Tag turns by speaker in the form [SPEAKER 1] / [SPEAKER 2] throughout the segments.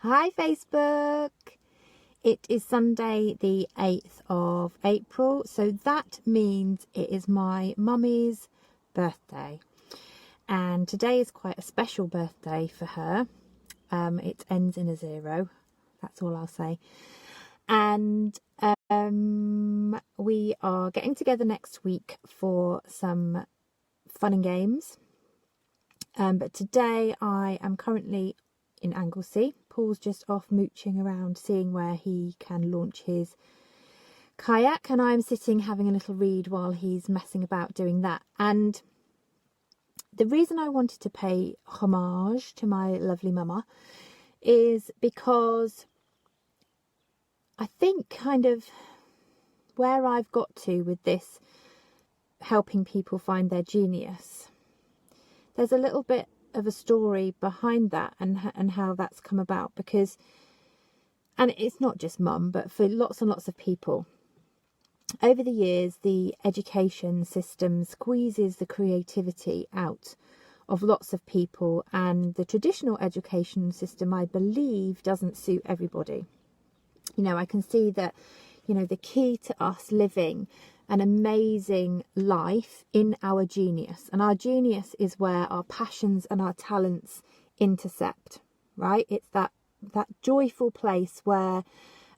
[SPEAKER 1] Hi Facebook! It is Sunday the 8th of April, so that means it is my mummy's birthday. And today is quite a special birthday for her. It ends in a 0, that's all I'll say. And we are getting together next week for some fun and games. But today I am currently in Anglesey. Paul's just off mooching around, seeing where he can launch his kayak, and I'm sitting having a little read while he's messing about doing that. And the reason I wanted to pay homage to my lovely mama is because I think kind of where I've got to with this helping people find their genius, there's a little bit of a story behind that and how that's come about, because, and it's not just mum, but for lots and lots of people over the years, the education system squeezes the creativity out of lots of people, and the traditional education system, I believe, doesn't suit everybody. You know, I can see that, you know, the key to us living an amazing life in our genius, and our genius is where our passions and our talents intercept, right? It's that joyful place where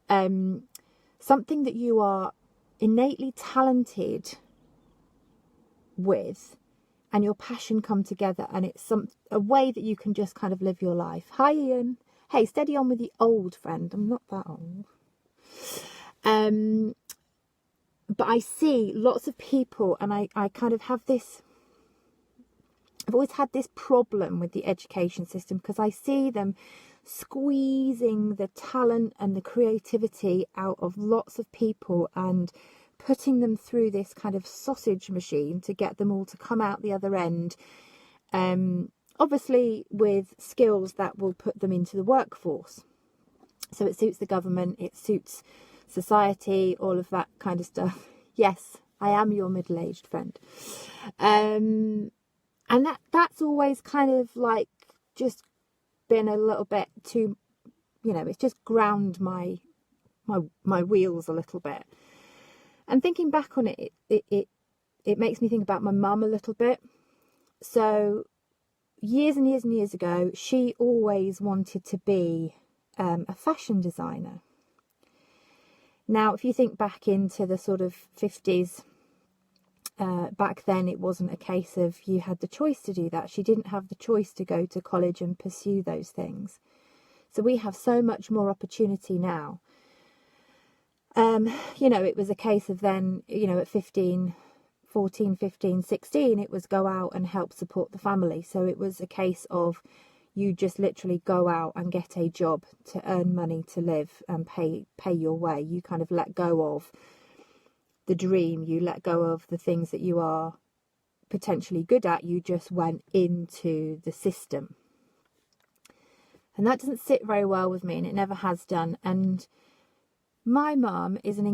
[SPEAKER 1] something that you are innately talented with and your passion come together, and it's a way that you can just kind of live your life. Hi Ian. Hey, steady on with the old friend. I'm not that old. But I see lots of people, and I kind of have this, I've always had this problem with the education system, because I see them squeezing the talent and the creativity out of lots of people and putting them through this kind of sausage machine to get them all to come out the other end. Obviously with skills that will put them into the workforce. So it suits the government, it suits society, all of that kind of stuff. Yes, I am your middle-aged friend. And that's always kind of like just been a little bit too, you know, it's just ground my wheels a little bit. And thinking back on it, it makes me think about my mum a little bit. So years and years and years ago, she always wanted to be a fashion designer. Now, if you think back into the sort of 50s, back then it wasn't a case of you had the choice to do that. She didn't have the choice to go to college and pursue those things. So we have so much more opportunity now. You know, it was a case of then, you know, at 14, 15, 16, it was go out and help support the family. So it was a case of you just literally go out and get a job to earn money to live and pay your way. You kind of let go of the dream, you let go of the things that you are potentially good at. You just went into the system. And that doesn't sit very well with me, and it never has done. And my mum is an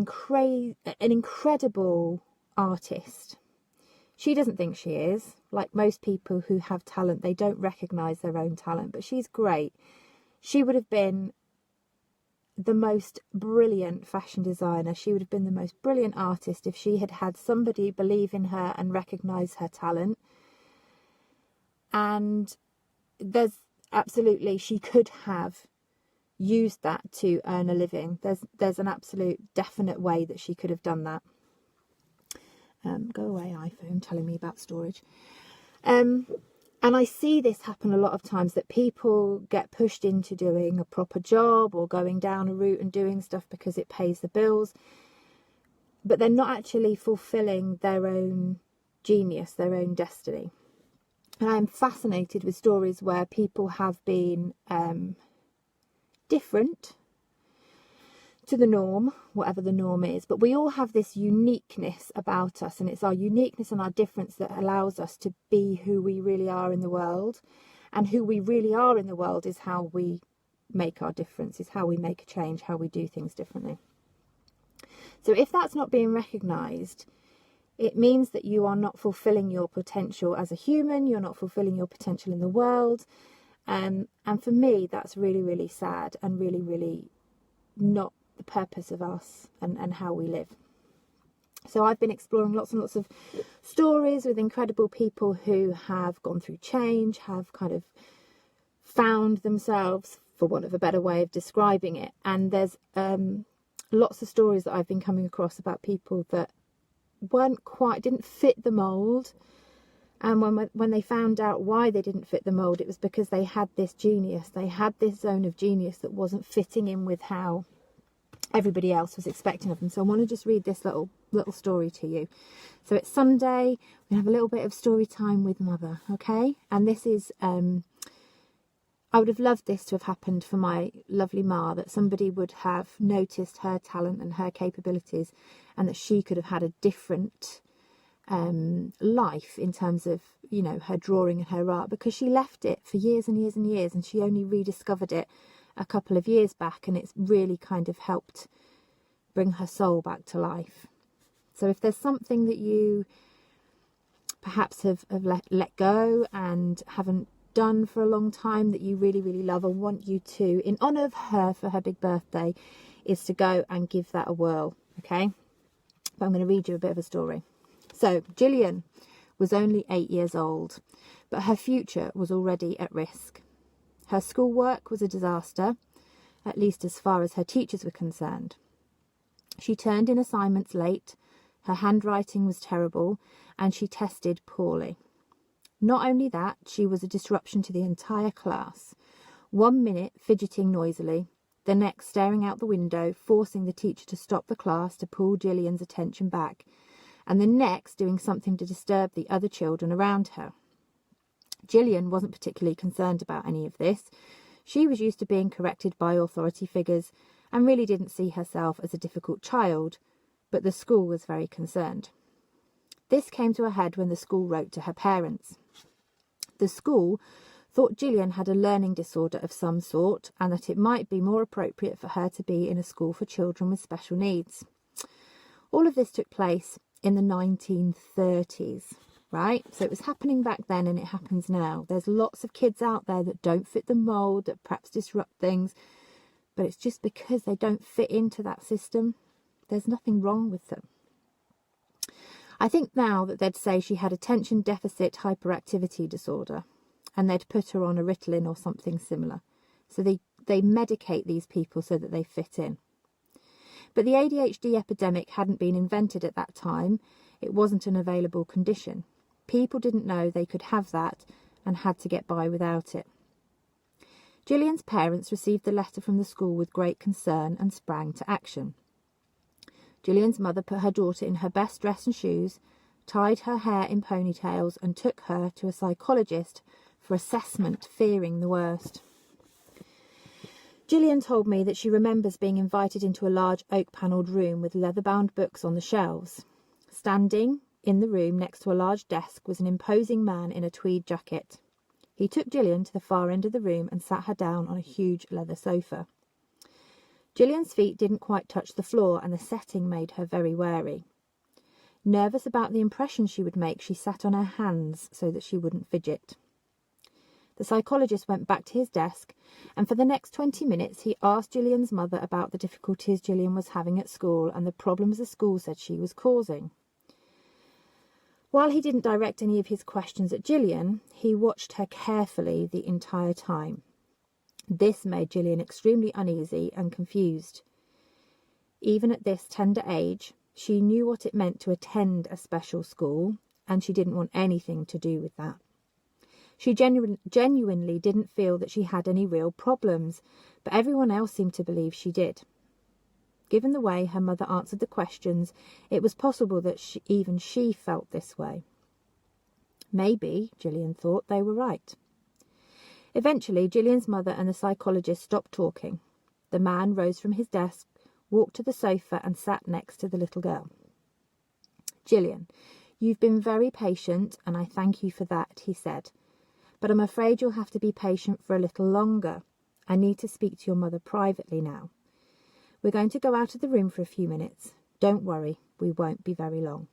[SPEAKER 1] incredible artist. She doesn't think she is. Like most people who have talent, they don't recognise their own talent, but she's great. She would have been the most brilliant fashion designer. She would have been the most brilliant artist if she had had somebody believe in her and recognise her talent. And there's absolutely, she could have used that to earn a living. There's an absolute definite way that she could have done that. Go away, iPhone, telling me about storage. And I see this happen a lot of times, that people get pushed into doing a proper job or going down a route and doing stuff because it pays the bills, but they're not actually fulfilling their own genius, their own destiny. And I'm fascinated with stories where people have been different to the norm, whatever the norm is, but we all have this uniqueness about us, and it's our uniqueness and our difference that allows us to be who we really are in the world. And who we really are in the world is how we make our difference, is how we make a change, how we do things differently. So if that's not being recognised, it means that you are not fulfilling your potential as a human, you're not fulfilling your potential in the world, And for me, that's really, really sad and really, really not the purpose of us and how we live. So I've been exploring lots and lots of stories with incredible people who have gone through change, have kind of found themselves, for want of a better way of describing it. And there's lots of stories that I've been coming across about people that didn't fit the mould. And when they found out why they didn't fit the mould, it was because they had this genius. They had this zone of genius that wasn't fitting in with how everybody else was expecting of them. So I want to just read this little story to you. So it's Sunday. We have a little bit of story time with Mother, okay? And this is, I would have loved this to have happened for my lovely Ma, that somebody would have noticed her talent and her capabilities, and that she could have had a different life in terms of, you know, her drawing and her art, because she left it for years and years and years, and she only rediscovered it a couple of years back, and it's really kind of helped bring her soul back to life. So if there's something that you perhaps have let go and haven't done for a long time that you really, really love, I want you to, in honour of her for her big birthday, is to go and give that a whirl, okay? But I'm going to read you a bit of a story. So Gillian was only 8 years old, but her future was already at risk. Her schoolwork was a disaster, at least as far as her teachers were concerned. She turned in assignments late, her handwriting was terrible, and she tested poorly. Not only that, she was a disruption to the entire class. 1 minute fidgeting noisily, the next staring out the window, forcing the teacher to stop the class to pull Gillian's attention back, and the next doing something to disturb the other children around her. Gillian wasn't particularly concerned about any of this. She was used to being corrected by authority figures and really didn't see herself as a difficult child, but the school was very concerned. This came to a head when the school wrote to her parents. The school thought Gillian had a learning disorder of some sort, and that it might be more appropriate for her to be in a school for children with special needs. All of this took place in the 1930s. Right? So it was happening back then, and it happens now. There's lots of kids out there that don't fit the mould, that perhaps disrupt things, but it's just because they don't fit into that system. There's nothing wrong with them. I think now that they'd say she had attention deficit hyperactivity disorder, and they'd put her on a Ritalin or something similar. So they medicate these people so that they fit in. But the ADHD epidemic hadn't been invented at that time. It wasn't an available condition. People didn't know they could have that and had to get by without it. Gillian's parents received the letter from the school with great concern and sprang to action. Gillian's mother put her daughter in her best dress and shoes, tied her hair in ponytails, and took her to a psychologist for assessment, fearing the worst. Gillian told me that she remembers being invited into a large oak-panelled room with leather-bound books on the shelves. Standing in the room next to a large desk was an imposing man in a tweed jacket. He took Gillian to the far end of the room and sat her down on a huge leather sofa. Gillian's feet didn't quite touch the floor, and the setting made her very wary. Nervous about the impression she would make, she sat on her hands so that she wouldn't fidget. The psychologist went back to his desk, and for the next 20 minutes he asked Gillian's mother about the difficulties Gillian was having at school and the problems the school said she was causing. While he didn't direct any of his questions at Gillian, he watched her carefully the entire time. This made Gillian extremely uneasy and confused. Even at this tender age, she knew what it meant to attend a special school, and she didn't want anything to do with that. She genuinely didn't feel that she had any real problems, but everyone else seemed to believe she did. Given the way her mother answered the questions, it was possible that even she felt this way. Maybe, Gillian thought, they were right. Eventually, Gillian's mother and the psychologist stopped talking. The man rose from his desk, walked to the sofa and sat next to the little girl. "Gillian, you've been very patient, and I thank you for that," he said. "But I'm afraid you'll have to be patient for a little longer. I need to speak to your mother privately now. We're going to go out of the room for a few minutes. Don't worry, we won't be very long."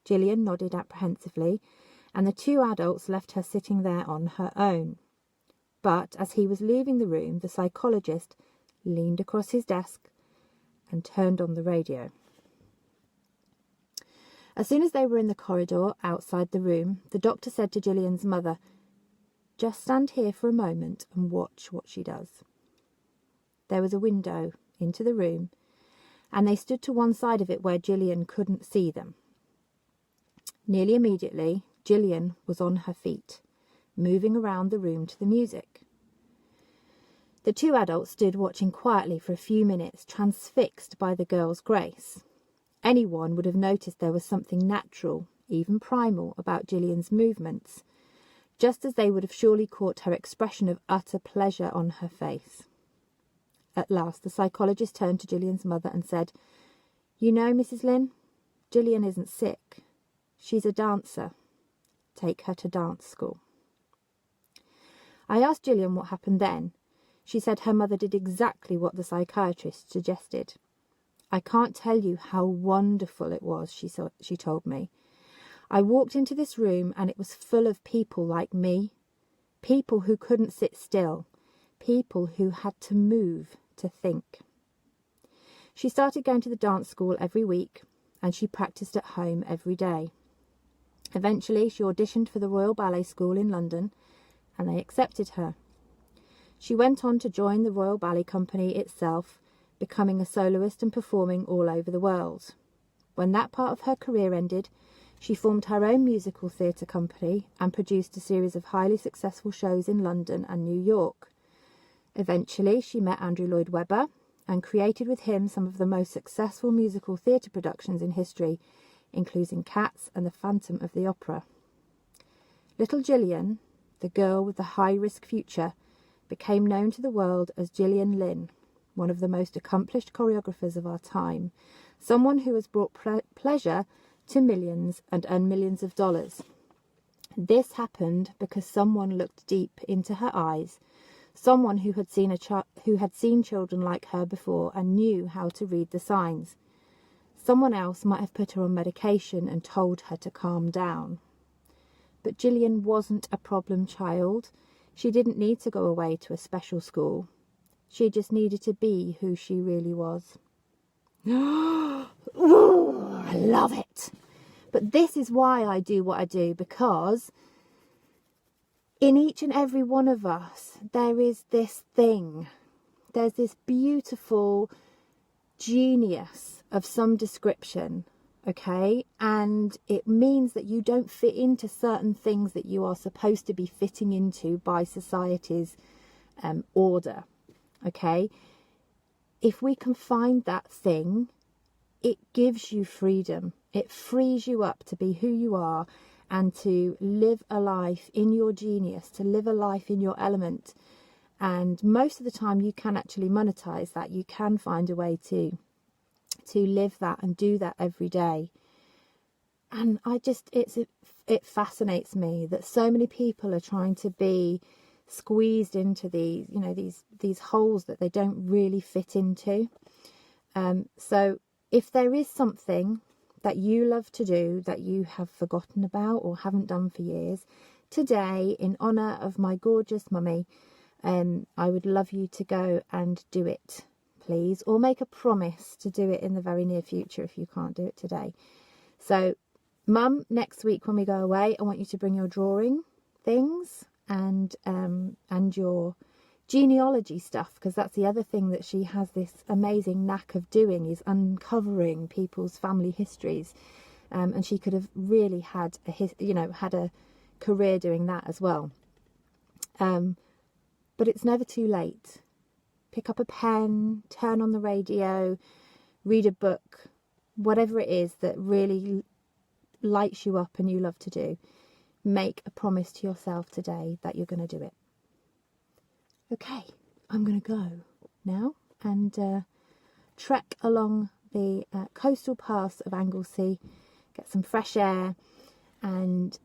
[SPEAKER 1] Gillian nodded apprehensively, and the two adults left her sitting there on her own. But as he was leaving the room, the psychologist leaned across his desk and turned on the radio. As soon as they were in the corridor outside the room, the doctor said to Gillian's mother, "Just stand here for a moment and watch what she does." There was a window into the room, and they stood to one side of it where Gillian couldn't see them. Nearly immediately, Gillian was on her feet, moving around the room to the music. The two adults stood watching quietly for a few minutes, transfixed by the girl's grace. Anyone would have noticed there was something natural, even primal, about Gillian's movements, just as they would have surely caught her expression of utter pleasure on her face. At last, the psychologist turned to Gillian's mother and said, "You know, Mrs. Lynn, Gillian isn't sick. She's a dancer. Take her to dance school." I asked Gillian what happened then. She said her mother did exactly what the psychiatrist suggested. "I can't tell you how wonderful it was," she told me. "I walked into this room and it was full of people like me, people who couldn't sit still, people who had to move to think." She started going to the dance school every week, and she practiced at home every day. Eventually, she auditioned for the Royal Ballet School in London, and they accepted her. She went on to join the Royal Ballet Company itself, becoming a soloist and performing all over the world. When that part of her career ended, she formed her own musical theatre company and produced a series of highly successful shows in London and New York. Eventually, she met Andrew Lloyd Webber and created with him some of the most successful musical theatre productions in history, including Cats and The Phantom of the Opera. Little Gillian, the girl with the high-risk future, became known to the world as Gillian Lynn, one of the most accomplished choreographers of our time, someone who has brought pleasure to millions and earned millions of dollars. This happened because someone looked deep into her eyes, someone who had seen children like her before and knew how to read the signs. Someone else might have put her on medication and told her to calm down. But Gillian wasn't a problem child. She didn't need to go away to a special school. She just needed to be who she really was. Ooh, I love it. But this is why I do what I do, because in each and every one of us, there is this thing. There's this beautiful genius of some description, okay? And it means that you don't fit into certain things that you are supposed to be fitting into by society's order, okay? If we can find that thing, it gives you freedom. It frees you up to be who you are and to live a life in your genius, to live a life in your element. And most of the time you can actually monetize that. You can find a way to live that and do that every day. And it fascinates me that so many people are trying to be squeezed into these holes that they don't really fit into. So if there is something that you love to do that you have forgotten about or haven't done for years, today, in honour of my gorgeous mummy, I would love you to go and do it, please, or make a promise to do it in the very near future if you can't do it today. So, Mum, next week when we go away, I want you to bring your drawing things and your genealogy stuff, because that's the other thing that she has this amazing knack of doing, is uncovering people's family histories, and she could have really had a career doing that as well. But it's never too late. Pick up a pen, turn on the radio, read a book, whatever it is that really lights you up and you love to do. Make a promise to yourself today that you're going to do it. Okay, I'm going to go now and trek along the coastal paths of Anglesey, get some fresh air and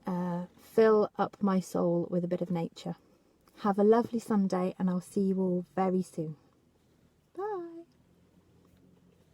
[SPEAKER 1] fill up my soul with a bit of nature. Have a lovely Sunday, and I'll see you all very soon.